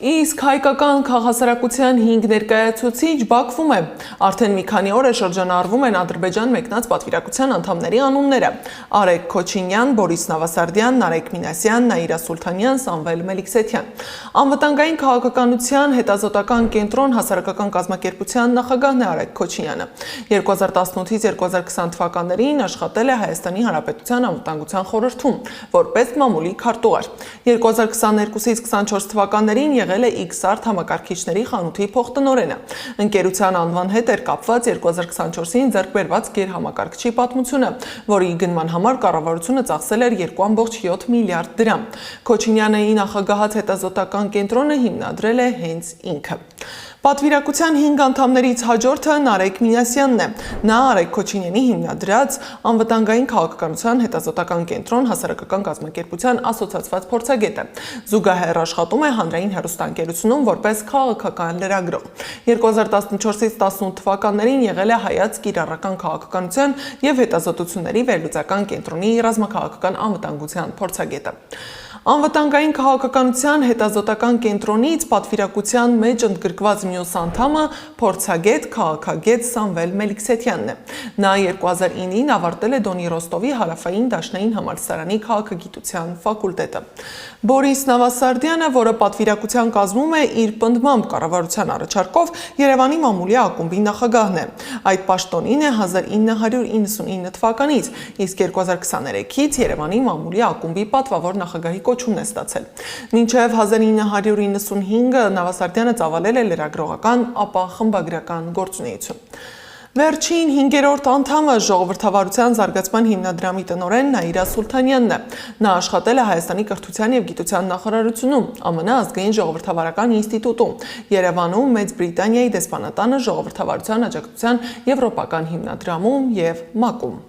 Իսկ հայկական քաղաքասարակության 5 ներկայացուցիչ Բաքվում է։ Արդեն մի քանի օր է շրջանառվում են Ադրբեջան մեկնած պատվիրակության անդամների անունները՝ Արեգ Քոչինյան, Բորիս Նավասարդյան, Նարեկ Մինասյան, Նաիրա Սուլթանյան, Սամվել Մելիքսեթյան։ Անվտանգային քաղաքականության հետազոտական կենտրոն հասարակական կազմակերպության նախագահն է Արեգ Քոչինյանը։ 2018-ից 2020 թվականներին աշխատել է Հայաստանի Հանրապետության անվտանգության խորհրդում որպես մամուլի քարտուղար։ 2022-ից 24 թվականներին եղել է X-Art համակարգիչների խանութի փոխտնօրենը։ Ընկերության անվան հետ էր կապված 2024-ին ձեռք բերված գերհամակարգչի պատմությունը, որի գնման համար կառավարությունը ծախսել էր 2.7 միլիարդ դրամ։ Քոչինյանի նախագահած հետազոտական կենտրոնը հիմնադրել է հենց ինքը։ Պատվիրակության 5 անդամներից հաջորդը Նարեկ Մինասյանն է։ Նա Արեգ Քոչինյանի հիմնադրած անվտանգային քաղաքականության հետազոտական կենտրոն հասարակական կազմակերպության ասոցիացված փորձագետ է։ Զուգահեռ աշխատում է հանրային հեռուստաընկերությունում որպես քաղաքական լրագրող։ 2014-ից 18 թվականներին եղել է Հայաց կիրառական քաղաքականության եւ հետազոտությունների վերլուծական կենտրոնի ռազմաքաղաքական անվտանգության փորձագետը։ Անվտանգային քաղաքականության հետազոտական կենտրոնից պատվիրակության մեջ ընդգրկված մյուս անդամը փորձագետ, քաղաքագետ Սամվել Մելիքսեթյանն է։ Նա 2009-ին ավարտել է Դոնի Ռոստովի հարավային դաշնային համալսարանի քաղաքագիտության ֆակուլտետը։ Բորիս Նավասարդյանը, որը պատվիրակության կազմում է իր պնդմամբ կառավարության առաջարկով, Երևանի մամուլի ակումբի նախագահն է։ Այդ պաշտոնին է 1999 թվականից, իսկ 2023-ից Երևանի մամուլի ակումբի պատվավոր նախագահի կոչումն է ստացել։ Մինչև 1995-ը Նավասարդյանը ծավալել է լրագրողական, ապա խմբագրական գործունեություն։ Վերջին 5-րդ անդամը ժողովրդավարության զարգացման հիմնադրամի տնօրեն Նաիրա Սուլթանյանն է։ Նա աշխատել է Հայաստանի կրթության և գիտության նախարարությունում, ԱՄՆ ազգային ժողովրդավարական ինստիտուտում, Երևանում Մեծ Բրիտանիայի դեսպանատանը ժողովրդավարության աջակցության եվրոպական հիմնադրամում և ՄԱԿ-ում։